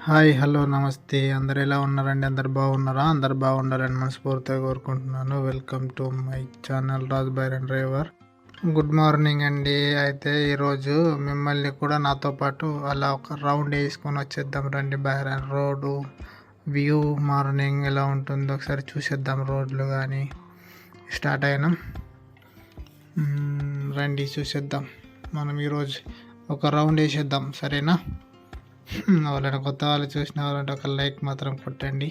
Hi, hello, నమస్తే. అందరు ఎలా ఉన్నారండి? అందరు బాగున్నారా? అందరు బాగుండాలని మనస్ఫూర్తిగా కోరుకుంటున్నాను. Welcome to my channel Raj Byron driver. Good morning అండి. అయితే ఈరోజు మిమ్మల్ని కూడా నాతో పాటు అలా ఒక రౌండ్ వేసుకొని వచ్చేద్దాం రండి. బైరన్ రోడ్డు వ్యూ మార్నింగ్ ఎలా ఉంటుందో ఒకసారి చూసేద్దాం. రోడ్లు కానీ స్టార్ట్ అయినాం. రండి చూసేద్దాం. మనం ఈరోజు ఒక రౌండ్ వేసేద్దాం, సరేనా? వాళ్ళని కొత్త వాళ్ళు చూసిన వాళ్ళంటే ఒక లైక్ మాత్రం కొట్టండి.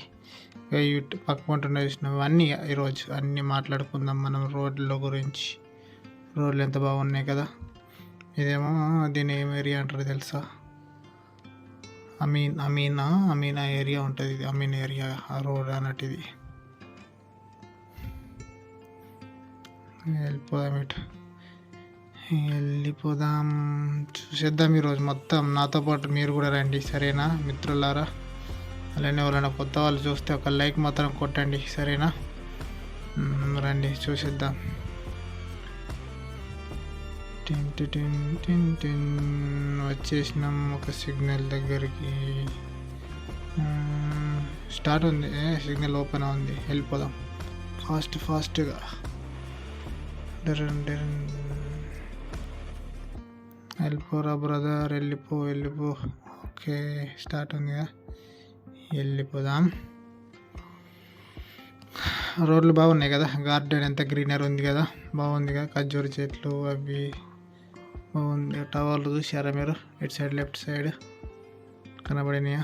పక్కన చూసినవి అన్నీ ఈరోజు అన్నీ మాట్లాడుకుందాం మనం రోడ్ల గురించి. రోడ్లు ఎంత బాగున్నాయి కదా. ఇదేమో దీని ఏం ఏరియా అంటారు తెలుసా? అమీనా ఏరియా ఉంటుంది. ఇది అమీన్ ఏరియా ఆ రోడ్ అన్నట్టు. ఇది వెళ్ళిపోదాం చూసేద్దాం ఈరోజు మొత్తం. నాతో పాటు మీరు కూడా రండి, సరేనా మిత్రులారా? అలానే ఎవరైనా కొత్త వాళ్ళు చూస్తే ఒక లైక్ మాత్రం కొట్టండి, సరేనా? రండి చూసేద్దాం. వచ్చేసినాం ఒక సిగ్నల్ దగ్గరికి. స్టార్ట్ ఉంది, సిగ్నల్ ఓపెన్ ఉంది. వెళ్ళిపోదాం ఫాస్ట్గా. వెళ్ళిపోరా బ్రదర్, వెళ్ళిపో. ఓకే, స్టార్ట్ ఉంది కదా, వెళ్ళిపోదాం. రోడ్లు బాగున్నాయి కదా. గార్డెన్ ఎంత గ్రీనరీ ఉంది కదా, బాగుంది కదా. ఖర్జూర చెట్లు అవి బాగుంది. టవర్లు చూసారా మీరు? ఇటు సైడ్ లెఫ్ట్ సైడ్ కనబడినాయా?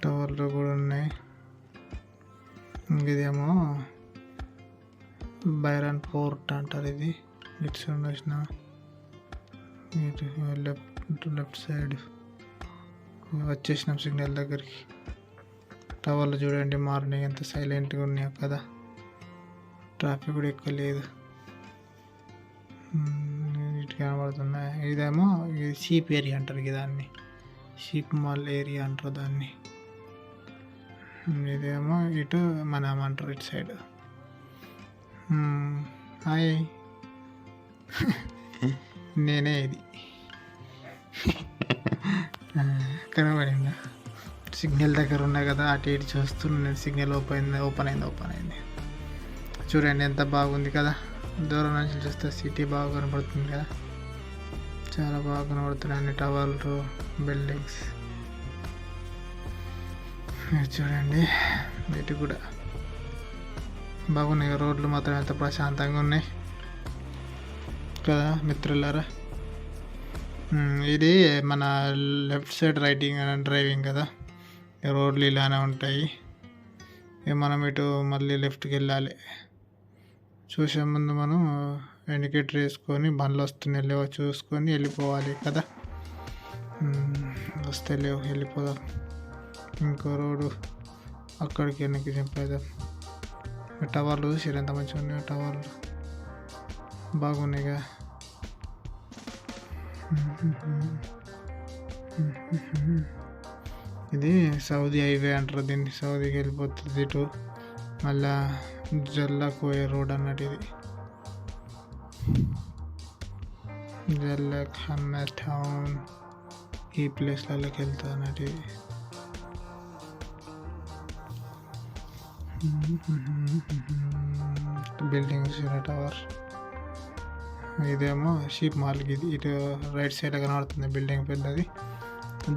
టవర్లు కూడా ఉన్నాయి. ఇదేమో బైరన్ పోర్ట్ అంటారు. ఇది ఇటు సైడ్ వచ్చిన లెఫ్ట్ సైడ్ వచ్చేసినాం సిగ్నల్ దగ్గరికి. టవర్లు చూడండి మార్నింగ్ ఎంత సైలెంట్గా ఉన్నాయో కదా. ట్రాఫిక్ కూడా ఎక్కువ లేదు. ఇటు కనబడుతున్నాయి. ఇదేమో ఇది షీప్ ఏరియా అంటారు దాన్ని. షీప్ మాల్ ఏరియా అంటారు దాన్ని. ఇదేమో ఇటు మనం అంటారు ఇటు సైడ్. హాయ్, నేనే. ఇది కనబడిందా? సిగ్నల్ దగ్గర ఉన్నా కదా, అటు ఇటు చూస్తున్నాను. సిగ్నల్ ఓపెన్ అయింది. చూడండి ఎంత బాగుంది కదా. దూరం నుంచి చూస్తే సిటీ బాగా కనబడుతుంది కదా. చాలా బాగా కనబడుతున్నాయి అన్ని టవర్లు, బిల్డింగ్స్. చూడండి ఇటు కూడా బాగున్నాయి. రోడ్లు మాత్రం ఎంత ప్రశాంతంగా ఉన్నాయి కదా మిత్రులారా. ఇది మన లెఫ్ట్ సైడ్ డ్రైవింగ్ కదా. రోడ్లు ఇలానే ఉంటాయి. మనం ఇటు మళ్ళీ లెఫ్ట్కి వెళ్ళాలి. చూసే ముందు మనం ఇండికేటర్ వేసుకొని బండ్లు వస్తున్నాయి లేవో చూసుకొని వెళ్ళిపోవాలి కదా. వస్తే లేవు, వెళ్ళిపోదాం. ఇంకో రోడ్డు అక్కడికి వెనక్కి చెప్పేద్దాం. టవర్లు చూసి ఎంత మంచిగా ఉన్నాయి. టవర్లు బాగున్నాయి కదా. ఇది సౌదీ హైవే అంటారు దీన్ని. సౌదీకి వెళ్ళిపోతుంది ఇటు. మళ్ళా జల్లాకోయే రోడ్ అన్నట్టు. ఇది జల్లక్, హమ్మర్ టౌన్, ఈ ప్లేస్లలోకి వెళ్తా అన్నట్టు. ఇది బిల్డింగ్స్, టవర్. ఇదేమో షీప్ మాల్. ఇది ఇటు రైట్ సైడ్ కనబడుతుంది బిల్డింగ్ పెద్దది.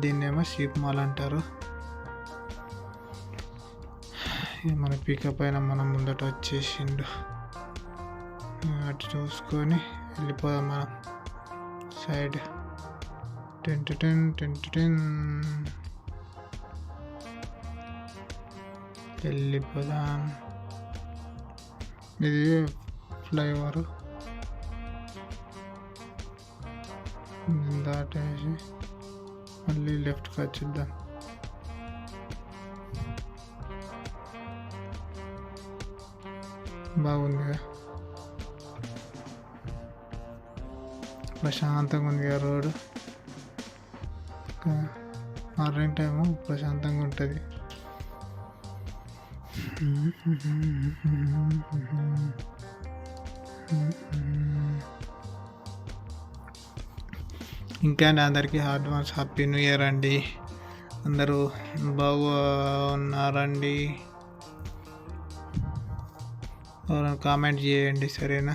దీన్నేమో షీప్ మాల్ అంటారు. మన పికప్ అయినా మనం ముందట వచ్చేసిండు. అటు చూసుకొని వెళ్ళిపోదాం మనం సైడ్. వెళ్ళిపోదాం. ఇది ఫ్లైఓవర్ దాటేసి మళ్ళీ లెఫ్ట్కి వచ్చేద్దాం. బాగుందిగా, ప్రశాంతంగా ఉంది రోడ్డు. మార్నింగ్ టైము ప్రశాంతంగా ఉంటుంది. ఇంకా అందరికీ అడ్వాన్స్ హ్యాపీ న్యూ ఇయర్ అండి. అందరూ బాగున్నారండి. కామెంట్ చేయండి సరేనా.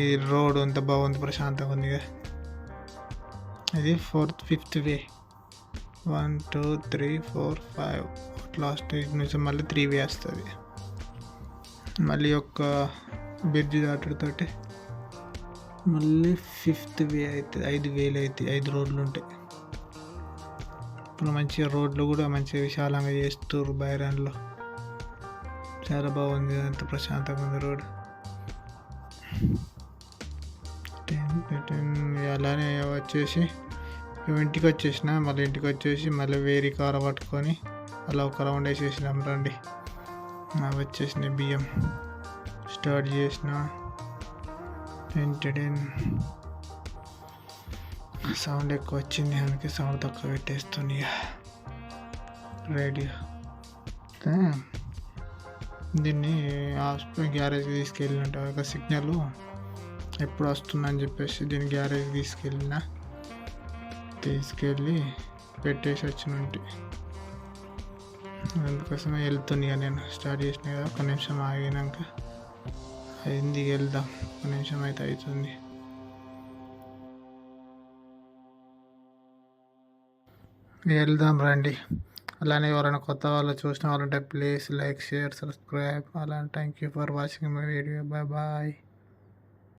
ఈ రోడ్ అంత బాగుంది, ప్రశాంతంగా ఉంది. ఇది 4th 5th వే. 1 2 3 4 5 లాస్ట్ నుంచి మళ్ళీ 3 వే వస్తుంది. మళ్ళీ ఒక బ్రిడ్జ్ దాటుతోటి మళ్ళీ 5th వే అవుతుంది. 5 వేలు అవుతాయి. 5 రోడ్లు ఉంటాయి. ఇప్పుడు మంచిగా రోడ్లు కూడా మంచిగా విశాలంగా చేస్తారు బైరాన్లో. చాలా బాగుంది, అంత ప్రశాంతంగా ఉంది రోడ్. అలానే వచ్చేసి ఇంటికి వచ్చేసిన, మళ్ళీ వేరే కార పట్టుకొని అలా ఒక రౌండ్ వేసేసినాం రండి. వచ్చేసిన బియ్యం స్టార్ట్ చేసిన. సౌండ్ ఎక్కువ వచ్చింది, అందుకే సౌండ్ తక్కువ పెట్టేస్తుంది. రేడియో దీన్ని గ్యారేజ్కి తీసుకెళ్ళినట్టు ఒక సిగ్నల్ ఎప్పుడు వస్తుందని చెప్పేసి దీన్ని గ్యారేజ్కి తీసుకెళ్ళి పెట్టేసి వచ్చినట్టు. అందుకోసమే వెళ్తున్నాయి. నేను స్టార్ట్ చేసిన కదా, ఒక నిమిషం ఆగినాక అయింది, వెళ్దాం. ఒక నిమిషం అయితే అవుతుంది. వెళ్దాం రండి. అలానే ఎవరైనా కొత్త వాళ్ళు చూసిన వాళ్ళంటే ప్లీజ్ లైక్, షేర్, సబ్స్క్రైబ్. అలానే thank you for watching my video. Bye.